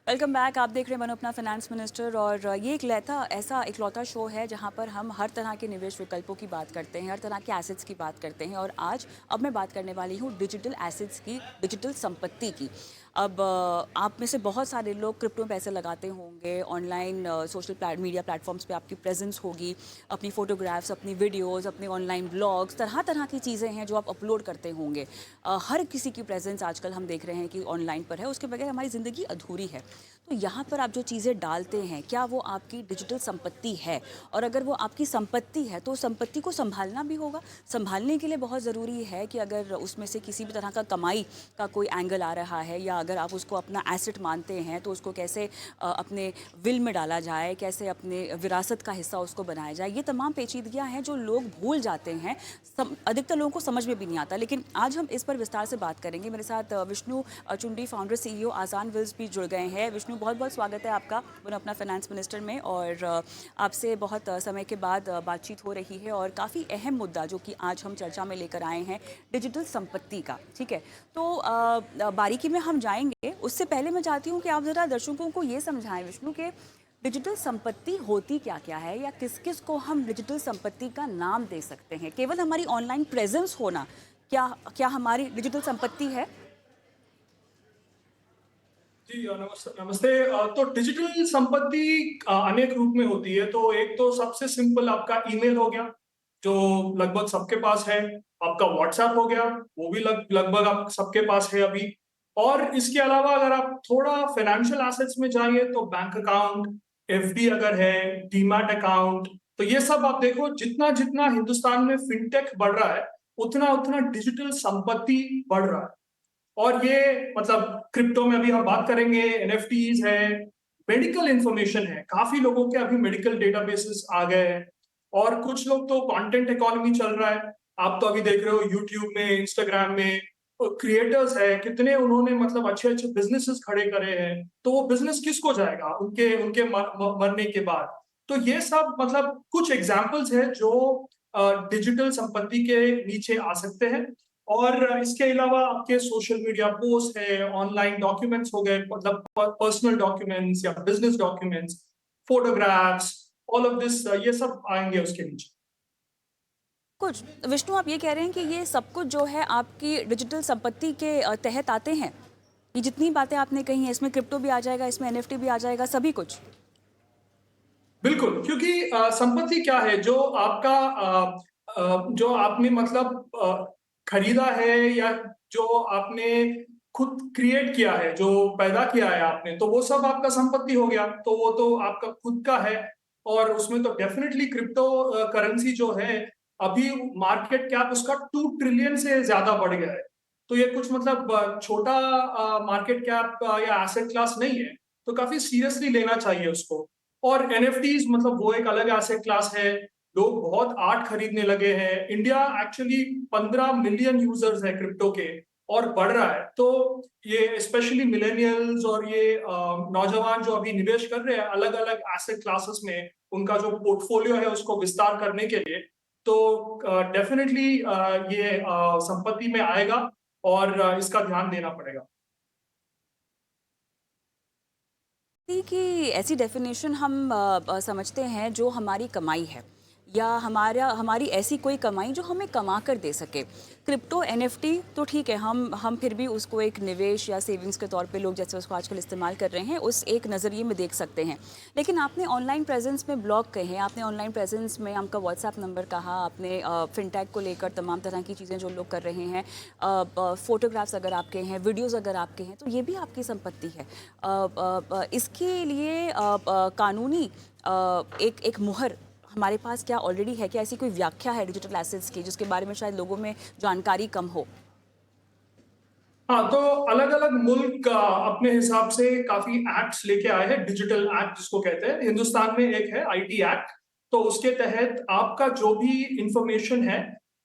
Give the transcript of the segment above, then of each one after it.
Welcome back. आप देख रहे हैं मनो अपना फाइनेंस मिनिस्टर। और ये एक लैथा ऐसा इकलौता शो है जहां पर हम हर तरह के निवेश विकल्पों की बात करते हैं, हर तरह के एसेट्स की बात करते हैं। और आज अब मैं बात करने वाली हूं डिजिटल एसेट्स की, डिजिटल संपत्ति की। अब आप में से बहुत सारे लोग क्रिप्टो में पैसे लगाते होंगे, ऑनलाइन सोशल मीडिया प्लेटफॉर्म्स पे आपकी प्रेजेंस होगी, अपनी फ़ोटोग्राफ्स, अपनी वीडियोज़, अपने ऑनलाइन ब्लॉग्स, तरह तरह की चीज़ें हैं जो आप अपलोड करते होंगे। हर किसी की प्रेजेंस आजकल हम देख रहे हैं कि ऑनलाइन पर है, उसके बगैर हमारी ज़िंदगी अधूरी है। तो यहाँ पर आप जो चीज़ें डालते हैं, क्या वो आपकी डिजिटल संपत्ति है? और अगर वो आपकी संपत्ति है तो संपत्ति को संभालना भी होगा। संभालने के लिए बहुत ज़रूरी है कि अगर उसमें से किसी भी तरह का कमाई का कोई एंगल आ रहा है, या अगर आप उसको अपना एसेट मानते हैं, तो उसको कैसे अपने विल में डाला जाए, कैसे अपने विरासत का हिस्सा उसको बनाया जाए। ये तमाम पेचीदगियाँ हैं जो लोग भूल जाते हैं, अधिकतर लोगों को समझ में भी नहीं आता। लेकिन आज हम इस पर विस्तार से बात करेंगे। मेरे साथ विष्णु चुंडी, फाउंडर सीईओ आसान विल्स भी जुड़ गए हैं। विष्णु, बहुत बहुत स्वागत है आपका बनो अपना फाइनेंस मिनिस्टर में। और आपसे बहुत समय के बाद बातचीत हो रही है, और काफ़ी अहम मुद्दा जो कि आज हम चर्चा में लेकर आए हैं, डिजिटल संपत्ति का। ठीक है, तो बारीकी में हम जाएंगे। उससे पहले मैं चाहती हूँ कि आप ज़रा दर्शकों को ये समझाएं विष्णु के डिजिटल संपत्ति होती क्या क्या है, या किस किस को हम डिजिटल संपत्ति का नाम दे सकते हैं। केवल हमारी ऑनलाइन प्रेजेंस होना क्या क्या हमारी डिजिटल संपत्ति है? जी नमस्ते नमस्ते। तो डिजिटल संपत्ति अनेक रूप में होती है। तो एक तो सबसे सिंपल आपका ईमेल हो गया, जो लगभग सबके पास है। आपका व्हाट्सएप हो गया, वो भी लगभग आप सबके पास है अभी। और इसके अलावा अगर आप थोड़ा फाइनेंशियल एसेट्स में जाइए तो बैंक अकाउंट, एफडी अगर है, डीमैट अकाउंट, तो ये सब आप देखो, जितना जितना हिंदुस्तान में फिनटेक बढ़ रहा है, उतना उतना डिजिटल संपत्ति बढ़ रहा है। और ये मतलब क्रिप्टो में अभी हम बात करेंगे, एनएफटीज है, मेडिकल इंफॉर्मेशन है, काफी लोगों के अभी मेडिकल डेटाबेसेस आ गए हैं। और कुछ लोग तो कंटेंट इकोनॉमी चल रहा है। आप तो अभी देख रहे हो यूट्यूब में, इंस्टाग्राम में क्रिएटर्स है, कितने उन्होंने मतलब अच्छे अच्छे बिजनेसेस खड़े करे हैं। तो वो बिजनेस किसको जाएगा उनके उनके मरने के बाद? तो ये सब मतलब कुछ एग्जाम्पल्स है जो डिजिटल संपत्ति के नीचे आ सकते हैं। और इसके अलावा आपके सोशल मीडिया पोस्ट है, ऑनलाइन डॉक्यूमेंट्स हो गए, मतलब पर्सनल डॉक्यूमेंट्स या business documents, photographs, all of this, ये सब आएंगे उसके नीचे। कुछ विष्णु, आप ये कह रहे हैं कि ये सब कुछ जो है आपकी डिजिटल संपत्ति के तहत आते हैं? ये जितनी बातें आपने कही हैं, इसमें क्रिप्टो भी आ जाएगा, इसमें एनएफटी भी आ जाएगा, सभी कुछ? बिल्कुल, क्योंकि संपत्ति क्या है जो आपका जो आपने मतलब खरीदा है, या जो आपने खुद क्रिएट किया है, जो पैदा किया है आपने, तो वो सब आपका संपत्ति हो गया। तो वो तो आपका खुद का है। और उसमें तो डेफिनेटली क्रिप्टो करेंसी जो है, अभी मार्केट कैप उसका 2 ट्रिलियन से ज्यादा बढ़ गया है। तो ये कुछ मतलब छोटा मार्केट कैप या एसेट क्लास नहीं है। तो काफी सीरियसली लेना चाहिए उसको। और एनएफटीज मतलब वो एक अलग एसेट क्लास है। लोग बहुत आर्ट खरीदने लगे हैं। इंडिया एक्चुअली 15 मिलियन यूजर्स है क्रिप्टो के, और बढ़ रहा है। तो ये स्पेशली मिलेनियल्स और ये नौजवान जो अभी निवेश कर रहे हैं अलग अलग एसेट क्लासेस में, उनका जो पोर्टफोलियो है उसको विस्तार करने के लिए, तो डेफिनेटली ये संपत्ति में आएगा। और इसका ध्यान देना पड़ेगा। कि ऐसी डेफिनेशन हम समझते हैं जो हमारी कमाई है, या हमारी ऐसी कोई कमाई जो हमें कमा कर दे सके। क्रिप्टो एनएफटी तो ठीक है, हम फिर भी उसको एक निवेश या सेविंग्स के तौर पे लोग जैसे उसको आजकल इस्तेमाल कर रहे हैं, उस एक नज़रिए में देख सकते हैं। लेकिन आपने ऑनलाइन प्रेजेंस में ब्लॉग कहे, आपने ऑनलाइन प्रेजेंस में आपका व्हाट्सएप नंबर कहा, आपने फिनटेक को लेकर तमाम तरह की चीज़ें जो लोग कर रहे हैं, फ़ोटोग्राफ्स अगर आपके हैं, वीडियोज़ अगर आपके हैं, तो ये भी आपकी संपत्ति है। इसके लिए कानूनी एक एक मुहर हमारे पास क्या ऑलरेडी है? क्या ऐसी कोई व्याख्या है डिजिटल एसेट्स की जिसके बारे में शायद लोगों में जानकारी कम हो? हाँ, तो अलग अलग मुल्क अपने हिसाब से काफी एक्ट्स लेके आए हैं। डिजिटल एक्ट जिसको कहते हैं, हिंदुस्तान में एक है आईटी एक्ट। तो उसके तहत आपका जो भी इंफॉर्मेशन है,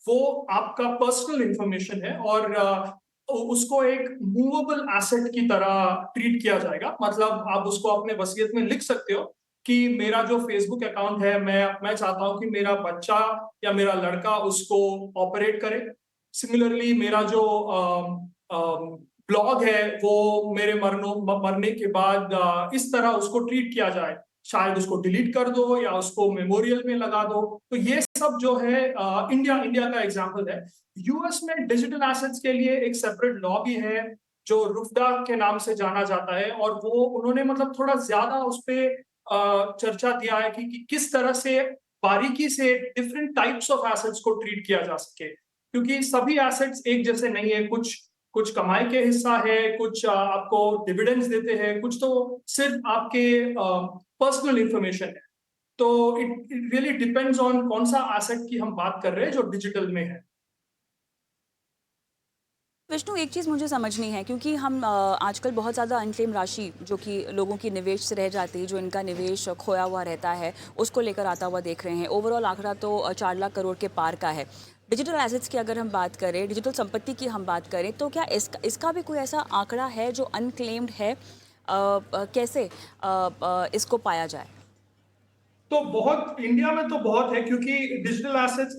वो आपका पर्सनल इंफॉर्मेशन है, और उसको एक मूवेबल एसेट की तरह ट्रीट किया जाएगा। मतलब आप उसको अपने वसीयत में लिख सकते हो कि मेरा जो फेसबुक अकाउंट है, मैं चाहता हूं कि मेरा बच्चा या मेरा लड़का उसको ऑपरेट करे। सिमिलरली मेरा जो ब्लॉग है वो मेरे मरने के बाद इस तरह उसको ट्रीट किया जाए, शायद उसको डिलीट कर दो या उसको मेमोरियल में लगा दो। तो ये सब जो है इंडिया इंडिया का एग्जांपल है। यूएस में डिजिटल एसेट्स के लिए एक सेपरेट लॉ भी है जो रुफडा के नाम से जाना जाता है, और वो उन्होंने मतलब थोड़ा ज्यादा उस पे चर्चा दिया है कि किस तरह से बारीकी से डिफरेंट टाइप्स ऑफ एसेट्स को ट्रीट किया जा सके, क्योंकि सभी एसेट्स एक जैसे नहीं है। कुछ कुछ कमाई के हिस्सा है, कुछ आपको डिविडेंड्स देते हैं, कुछ तो सिर्फ आपके पर्सनल इंफॉर्मेशन है। तो इट रियली डिपेंड्स ऑन कौन सा एसेट की हम बात कर रहे हैं जो डिजिटल में है। विष्णु, एक चीज़ मुझे समझनी है, क्योंकि हम आजकल बहुत ज़्यादा अनक्लेम राशि जो कि लोगों की निवेश से रह जाती है, जो इनका निवेश खोया हुआ रहता है, उसको लेकर आता हुआ देख रहे हैं। ओवरऑल आंकड़ा तो 4 लाख करोड़ के पार का है। डिजिटल एसेट्स की अगर हम बात करें, डिजिटल संपत्ति की हम बात करें, तो क्या इसका भी कोई ऐसा आंकड़ा है जो अनक्लेम्ड है? कैसे इसको पाया जाए? तो बहुत इंडिया में तो बहुत है, क्योंकि डिजिटल एसेट्स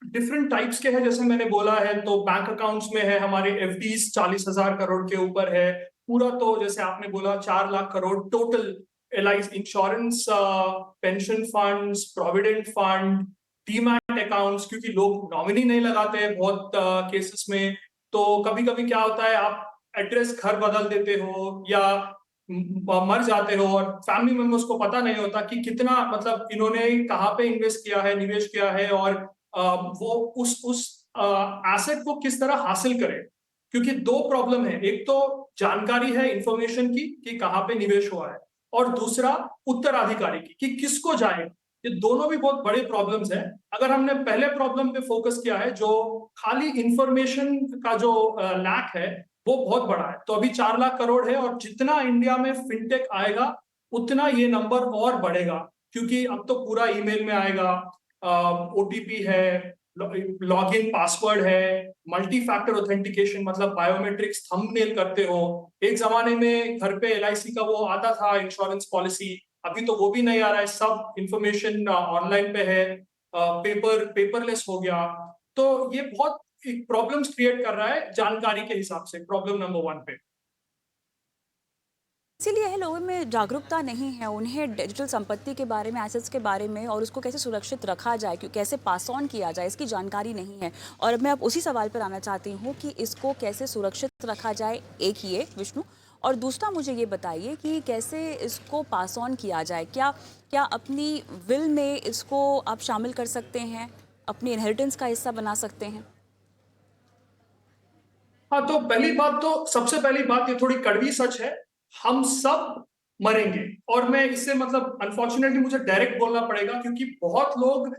डिफरेंट टाइप्स के हैं। जैसे मैंने बोला है, तो बैंक अकाउंट्स में है, हमारे एफडीज 40,000 करोड़ के ऊपर है पूरा। तो जैसे आपने बोला 4 lakh crore total LIC, insurance, pension funds, provident fund, demat accounts, क्योंकि लोग नॉमिनी नहीं लगाते हैं बहुत केसेस में। तो कभी कभी क्या होता है, आप एड्रेस घर बदल देते हो या मर जाते हो, और फैमिली मेंबर्स को पता नहीं होता कि कितना मतलब इन्होंने कहाँ पे इन्वेस्ट किया है, निवेश किया है, और वो उस एसेट को किस तरह हासिल करें। क्योंकि दो प्रॉब्लम है, एक तो जानकारी है इंफॉर्मेशन की कि कहाँ पे निवेश हुआ है, और दूसरा उत्तराधिकारी की कि किसको जाए। ये दोनों भी बहुत बड़े प्रॉब्लम्स हैं। अगर हमने पहले प्रॉब्लम पे फोकस किया है, जो खाली इंफॉर्मेशन का जो लैक है, वो बहुत बड़ा है। तो अभी 4 लाख करोड़ है, और जितना इंडिया में फिनटेक आएगा उतना ये नंबर और बढ़ेगा, क्योंकि अब तो पूरा ईमेल में आएगा, ओटीपी है, लॉगिन पासवर्ड है, मल्टी फैक्टर ऑथेंटिकेशन, मतलब बायोमेट्रिक्स थंबनेल करते हो। एक जमाने में घर पे एलआईसी का वो आता था इंश्योरेंस पॉलिसी, अभी तो वो भी नहीं आ रहा है। सब इंफॉर्मेशन ऑनलाइन पे है, पेपरलेस हो गया। तो ये बहुत प्रॉब्लम्स क्रिएट कर रहा है जानकारी के हिसाब से, प्रॉब्लम नंबर 1 पे। इसीलिए है, लोगों में जागरूकता नहीं है। उन्हें डिजिटल संपत्ति के बारे में, एसेट्स के बारे में, और उसको कैसे सुरक्षित रखा जाए, कैसे पास ऑन किया जाए, इसकी जानकारी नहीं है। और अब मैं अब उसी सवाल पर आना चाहती हूँ कि इसको कैसे सुरक्षित रखा जाए, एक ये विष्णु। और दूसरा मुझे ये बताइए कि कैसे इसको पास ऑन किया जाए। क्या क्या अपनी विल में इसको आप शामिल कर सकते हैं, अपनी इनहेरिटेंस का हिस्सा बना सकते हैं? हाँ, तो पहली बात, तो सबसे पहली बात, ये थोड़ी कड़वी सच है, हम सब मरेंगे। और मैं इससे मतलब अनफॉर्चुनेटली मुझे डायरेक्ट बोलना पड़ेगा, क्योंकि बहुत लोग,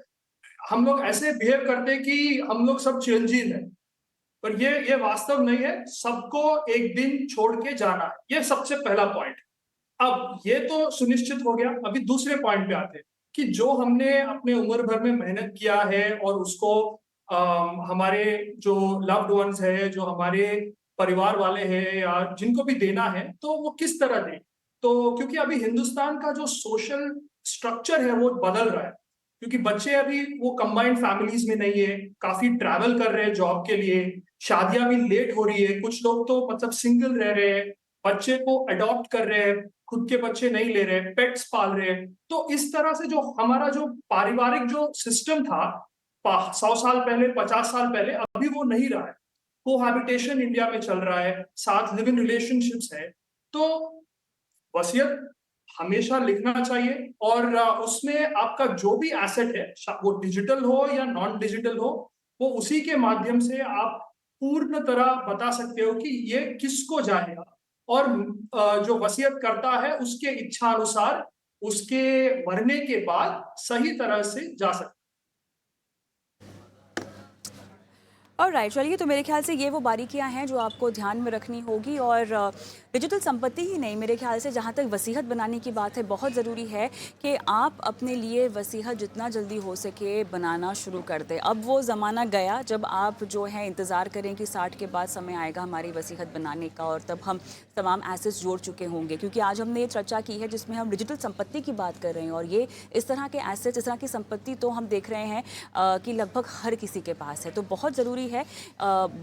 हम लोग ऐसे बिहेव करते हैं कि हम लोग सब चिरंजीव हैं, पर ये वास्तव नहीं है। सबको एक दिन छोड़ के जाना है, ये सबसे पहला पॉइंट। अब ये तो सुनिश्चित हो गया। अभी दूसरे पॉइंट पे आते हैं कि जो हमने अपने उम्र भर में मेहनत किया है, और उसको हमारे जो लव्ड वंस है, जो हमारे परिवार वाले हैं, या जिनको भी देना है, तो वो किस तरह दें। तो क्योंकि अभी हिंदुस्तान का जो सोशल स्ट्रक्चर है वो बदल रहा है, क्योंकि बच्चे अभी वो कंबाइंड फैमिलीज में नहीं है, काफी ट्रैवल कर रहे हैं जॉब के लिए, शादियां भी लेट हो रही है, कुछ लोग तो मतलब सिंगल रह रहे हैं, बच्चे को अडॉप्ट कर रहे हैं, खुद के बच्चे नहीं ले रहे, पेट्स पाल रहे हैं। तो इस तरह से जो हमारा जो पारिवारिक जो सिस्टम था 100 साल पहले, 50 साल पहले, अभी वो नहीं रहा है। कोहैबिटेशन इंडिया में चल रहा है, साथ लिव इन रिलेशनशिप्स है। तो वसीयत हमेशा लिखना चाहिए, और उसमें आपका जो भी एसेट है, वो डिजिटल हो या नॉन डिजिटल हो, वो उसी के माध्यम से आप पूर्ण तरह बता सकते हो कि ये किसको जाएगा। और जो वसीयत करता है उसके इच्छा अनुसार उसके मरने के बाद सही तरह से जा सकता है। और राइट, चलिए, तो मेरे ख्याल से ये वो बारीकियां हैं जो आपको ध्यान में रखनी होगी। और डिजिटल संपत्ति ही नहीं, मेरे ख्याल से जहाँ तक वसीयत बनाने की बात है, बहुत ज़रूरी है कि आप अपने लिए वसीयत जितना जल्दी हो सके बनाना शुरू कर दें। अब वो ज़माना गया जब आप जो है इंतज़ार करें कि 60 के बाद समय आएगा हमारी वसीयत बनाने का, और तब हम तमाम एसेट्स जोड़ चुके होंगे। क्योंकि आज हमने ये चर्चा की है जिसमें हम डिजिटल संपत्ति की बात कर रहे हैं, और ये इस तरह के एसेट्स, इस तरह की संपत्ति तो हम देख रहे हैं कि लगभग हर किसी के पास है। तो बहुत ज़रूरी है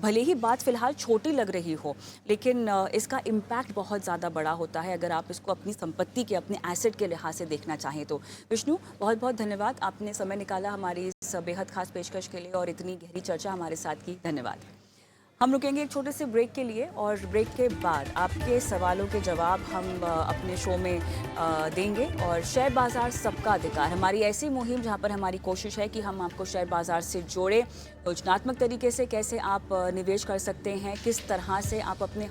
भले ही बात फ़िलहाल छोटी लग रही हो, लेकिन इसका इम्पैक्ट बहुत ज़्यादा बड़ा होता है अगर आप इसको अपनी संपत्ति के, अपने एसेट के लिहाज से देखना चाहें तो। विष्णु, बहुत बहुत धन्यवाद, आपने समय निकाला हमारी इस बेहद खास पेशकश के लिए और इतनी गहरी चर्चा हमारे साथ की। धन्यवाद। हम रुकेंगे एक छोटे से ब्रेक के लिए और ब्रेक के बाद आपके सवालों के जवाब हम अपने शो में देंगे। और शेयर बाज़ार सबका अधिकार, हमारी ऐसी मुहिम जहां पर हमारी कोशिश है कि हम आपको शेयर बाज़ार से जोड़ें, योजनात्मक तरीके से कैसे आप निवेश कर सकते हैं, किस तरह से आप अपने